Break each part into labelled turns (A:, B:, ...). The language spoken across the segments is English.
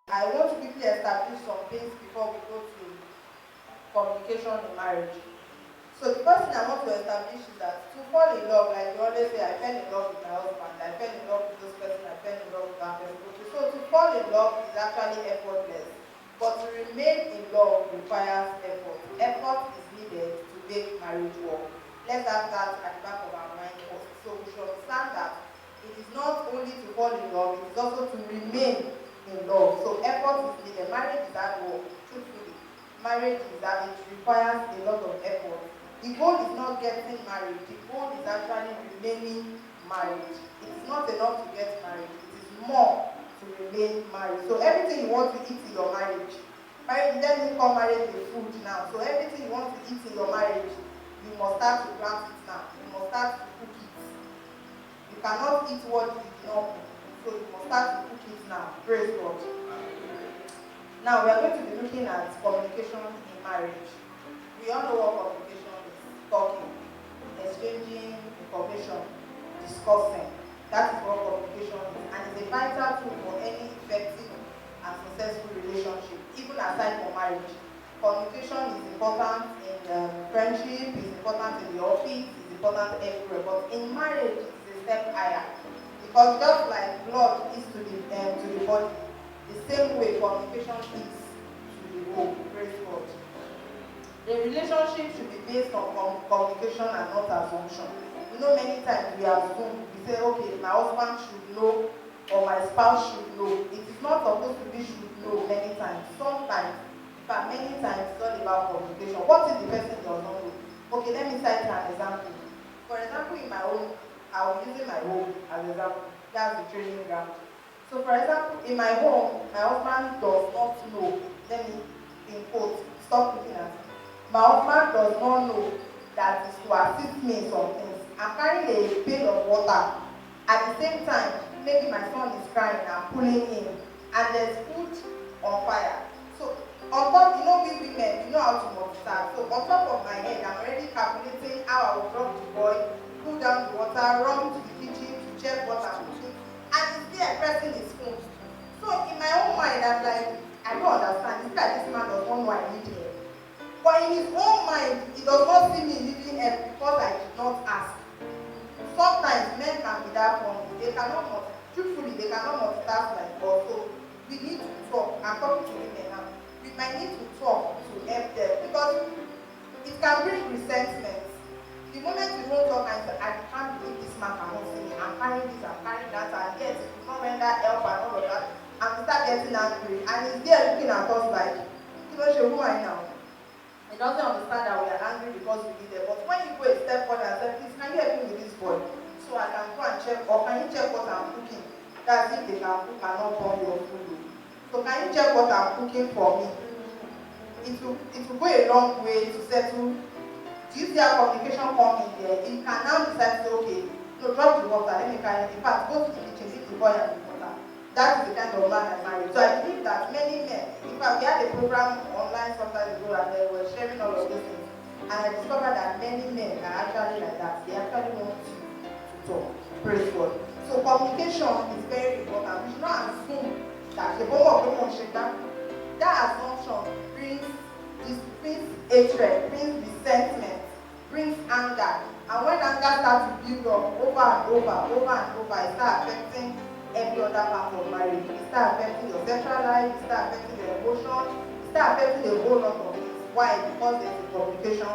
A: I want to quickly establish some things before we go to communication in marriage. So the first thing I want to establish is that to fall in love, like you always say, I fell in love with my husband, I fell in love with this person, I fell in love with that person. Okay, so to fall in love is actually effortless. But to remain in love requires effort. Effort is needed to make marriage work. Let's have that at the back of our mind first. So we should understand that it is not only to fall in love, it is also to remain in love. So effort is needed. Marriage is hard work, truthfully. Marriage is that it requires a lot of effort. The goal is not getting married. The goal is actually remaining married. It is not enough to get married. It is more to remain married. So everything you want to eat in your marriage, let me call marriage a food now. So everything you want to eat in your marriage, you must start to plant it now. You must start to cook it. You cannot eat what you did not cook. So you must start to cook it now. Praise God. Now we are going to be looking at communication in marriage. We all know what communication is. Talking, exchanging information, discussing. That is what communication is. And it's a vital tool for any effective and successful relationship, even aside from marriage. Communication is important in friendship, is important in the office, is important everywhere. But in marriage, it's a step higher. Because just like blood is to the body, the same way communication is to the home. Praise God. The relationship should be based on communication and not assumption. You know, many times we assume, we say, okay, my husband should know or my spouse should know. It is not supposed to be should know many times. Sometimes, but many times it's all about communication. What if the person does not know? Okay, let me cite an example. For example, in my home, I was using my home as an example. That's the training ground. So for example, in my home, my husband does not know. Let me, in quote, stop looking at it. My husband does not know that it's to assist me in some things. I'm carrying a pail of water. At the same time, maybe my son is crying, I'm pulling in, and there's food on fire. So on top, you know, we women, we know how to multitask. So on top of my head, I'm already calculating how I will drop the boy, pull down the water, run to the kitchen to check what I'm cooking, and he's there pressing his phone. So in my own mind, I'm like, I don't understand. It's like this man does not know I need him. But in his own mind, he does not see me needing help because I did not ask. Sometimes men can be that funny. They cannot truthfully, they cannot multitask like us. So we need to talk. I'm talking to women now. We might need to talk to help them because it can bring resentment. The moment we won't talk and say, I can't believe this man cannot see me. I'm carrying this, I'm carrying that, and yet it will not render help and all of that. And we start getting angry. And he's there looking at us like, you know, who I now? He doesn't understand that we are angry because we did it. But when you go a step further and say, please, can you help me with this boy? So I can go and check, or can you check what I'm cooking? That's if they can cook and not burn your food. So can you check what I'm cooking for me? It will go a long way to settle. Do you see how communication comes in there? You can now decide to say, okay, no, drop the water, let me carry it. In fact, go to the kitchen, leave the boy and the water. That is the kind of man I married. So I believe that many men, in fact, we had a program online sometime ago and they were sharing all of these things. And I discovered that many men are actually like that. They actually want to talk. Praise God. So communication is very important. We should not assume that the that assumption brings hatred, brings resentment, brings anger. And when anger starts to build up over and over, it starts affecting every other part of marriage. It starts affecting your sexual life, it starts affecting your emotions, it starts affecting a whole lot of things. Why? Because there's a communication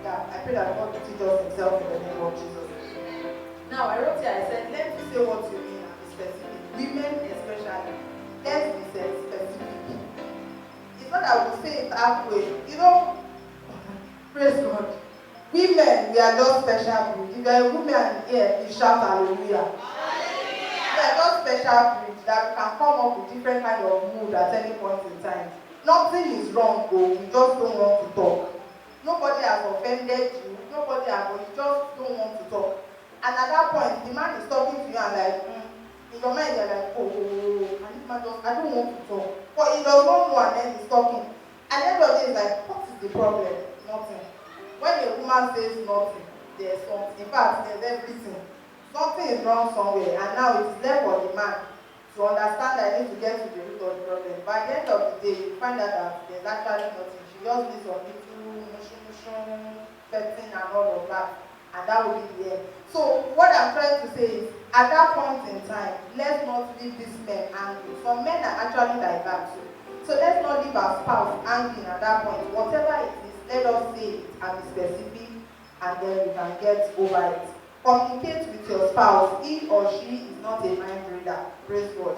A: that I pray that God will teach us himself in the name of Jesus. Now I wrote here, I said, let's say what you mean and be specific. Women especially, let's be specific. It's not that we say it halfway. You know, praise God. Women, we are just special breed. If you're a woman here, you shout hallelujah. We are just special breed that can come up with different kind of mood at any point in time. Nothing is wrong, though. We just don't want to talk. Nobody has offended you. Nobody has, but you just don't want to talk. And at that point, the man is talking to you and like, in your mind you're like, oh, and this man just, I don't want to talk. But he does not know and then he's talking. And then the day is like, what is the problem? Nothing. When a woman says nothing, there's something. In fact, there's everything. Something is wrong somewhere, and now it is there for the man to understand that I need to get to the root God problem. But at the end of the day, you find out that there's actually nothing. She just needs some little motion, petting and all of that. And that will be the end. So what I'm trying to say is, at that point in time, let's not leave these men angry. Some men are actually like that too. So let's not leave our spouse angry at that point. Whatever it is, let us say it and be specific, and then we can get over it. Communicate with your spouse. He or she is not a mind reader. Praise God.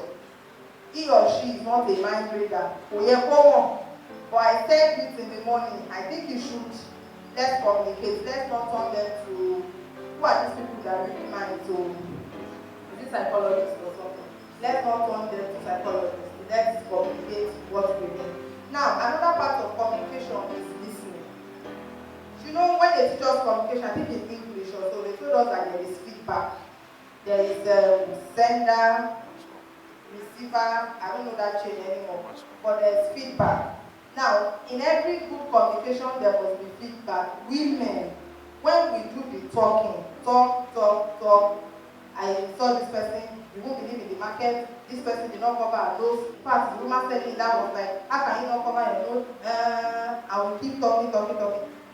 A: He or she is not a mind reader. But I said it in the morning. I think you should. Let's communicate. Let's not turn them to, who are these people that really mind to, is it psychologists or something? Let's not turn them to psychologists. Let's communicate what we mean. Now, another part of communication is listening. You know, when they teach us communication, I think in English also, they told us that there is feedback. There is sender, receiver, I don't know that chain anymore, but there's feedback. Now, in every good communication, there must be feedback. Women, when we do the talking, talk, I saw this person, you won't believe in the market, this person did not cover her nose. In fact, the woman telling that was like, how can you not cover your nose? I will keep talking.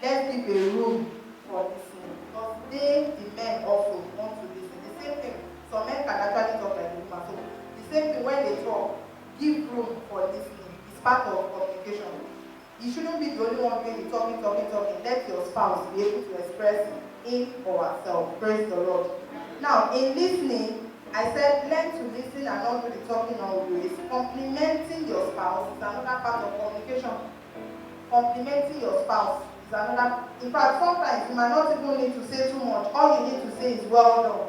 A: Let's give a room for listening. Because the men also want to listen. The same thing, some men can actually talk like the woman. So the same thing when they talk, give room for listening. It's part of communication. You shouldn't be the only one doing the talking. Let your spouse be able to express him or herself. Praise the Lord. Now, in listening, I said learn to listen and not do the talking always. Complimenting your spouse is another part of communication. Complimenting your spouse is another. In fact, sometimes you might not even need to say too much. All you need to say is well done.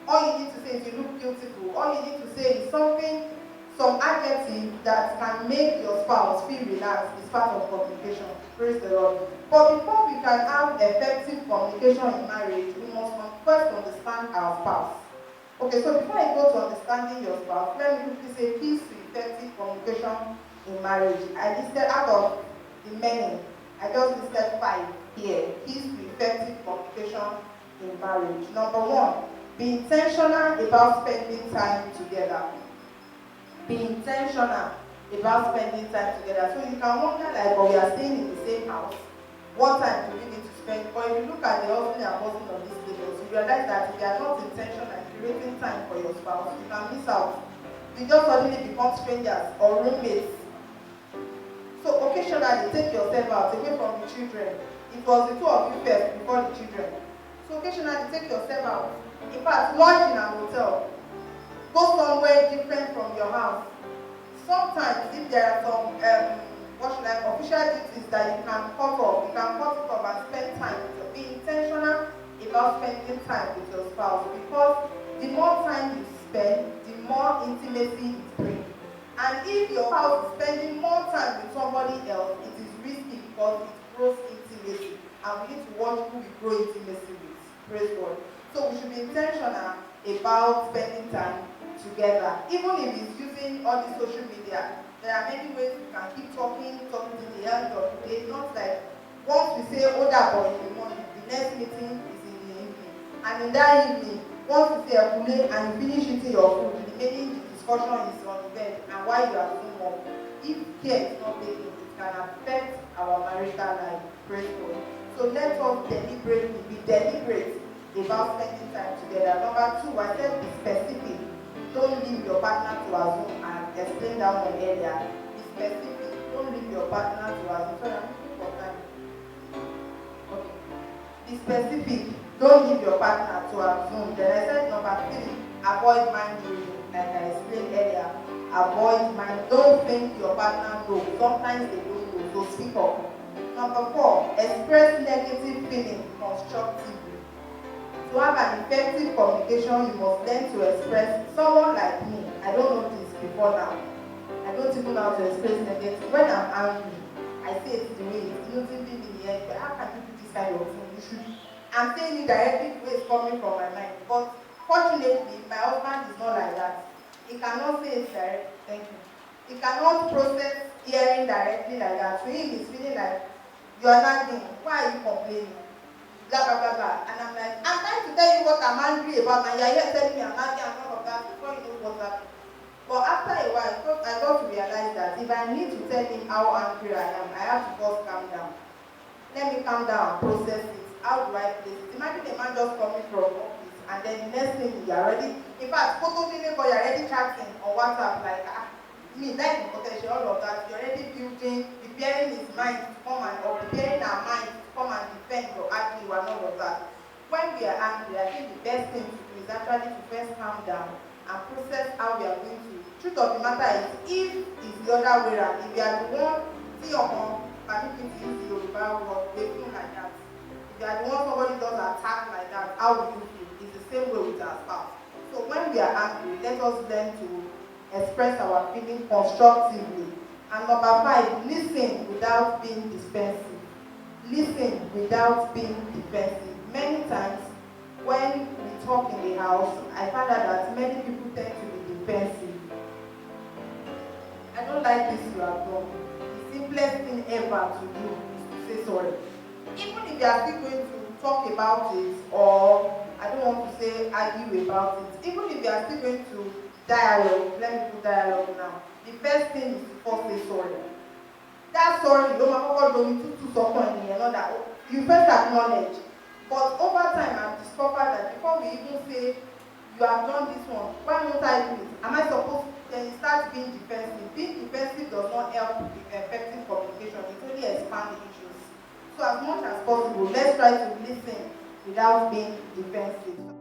A: All you need to say is you look beautiful. All you need to say is something, some adjective that can make your spouse feel relaxed is part of communication. Praise the Lord. But before we can have effective communication in marriage, we must first understand our spouse. Okay, so before I go to understanding your spouse, let me quickly say keys to effective communication in marriage. I listed out of the many, I just listed 5 here. Keys to effective communication in marriage. Number 1, be intentional about spending time together. Be intentional about spending time together. So you can wonder, like, but we are staying in the same house. What time do we need to spend? But if you look at the husband and husband of this video, you realize that if you are not intentional and creating time for your spouse, you can miss out. You just suddenly become strangers or roommates. So occasionally take yourself out away from the children. It was the two of you first before the children. So occasionally take yourself out. In fact, lunch in a hotel. Go somewhere different from your house. Sometimes if there are some official duties that you can cut off, you can cut it off and spend time with your. Be intentional about spending time with your spouse, because the more time you spend, the more intimacy it brings. And if your spouse is spending more time with somebody else, it is risky because it grows intimacy. And we need to watch who we grow intimacy with. Praise God. So we should be intentional about spending time together. Even if it's using all the social media, there are many ways we can keep talking to the end of the day. Not like once we say that boy in the morning, the next meeting is in the evening. And in that evening, once we say a play and you finish eating your food, the remaining discussion is on the bed and while you are doing work. If care is not taken, it can affect our marital life. Praise God. So let us be deliberate about spending time together. Number 2, I said be specific. Don't leave your partner to assume, and explain that one earlier. Be specific. Don't leave your partner to assume. Sorry, I'm looking for time. Okay. Be specific. Don't leave your partner to assume. Then I said number 3, avoid mind reading. Like I explained earlier. Avoid mind. Don't think your partner knows. Sometimes they don't know. So speak up. Number 4, express negative feeling constructively. To have an effective communication, you must learn to express. Someone like me, I don't know this before now. I don't even know how to express negative. When I'm angry, I say it the way it is. You don't even in the end, but how can you do this kind of thing? You should. I'm saying it directly the way it's coming from my mind. But fortunately, my husband is not like that. He cannot say it directly. Thank you. He cannot process hearing directly like that. To him, he's feeling like, you are nagging. Why are you complaining? Blah, blah, blah, blah. And I'm like, I'm trying to tell you what I'm angry about, and you're here telling me I'm angry and all of that before you know what's happening. But after a while, I got to realize that if I need to tell him how angry I am, I have to first calm down. Let me calm down and process it. How do I place it? Imagine a man just coming from office and then the next thing you're already, in fact, photo video call, you're already chatting on WhatsApp like, me, that is potential, all of that. You're already building, preparing his mind to come and, or preparing our mind to come and defend or argue and all of that. When we are angry, I think the best thing to do is actually to first calm down and process how we are going to. Truth of the matter is, if it's the other way around, if you are the one, see your mom, permit me to use the Yoruba word, they feel like that. If you are the one somebody does attack like that, how will you feel? It's the same way with our spouse. So when we are angry, let us learn to express our feelings constructively. And number 5, listen without being defensive. Listen without being defensive. Many times when we talk in the house, I find out that many people tend to be defensive. I don't like this you have done. The simplest thing ever to do is to say sorry. Even if you are still going to talk about it, or I don't want to say argue about it, even if you are still going to dialogue, let me put dialogue now. The first thing is to first say sorry. That sorry, you first acknowledge. But over time, I've discovered that before we even say, you have done this one, why won't I do it? Am I supposed to? Then you start being defensive. Being defensive does not help with effective communication. It only expands the issues. So as much as possible, let's try to listen without being defensive.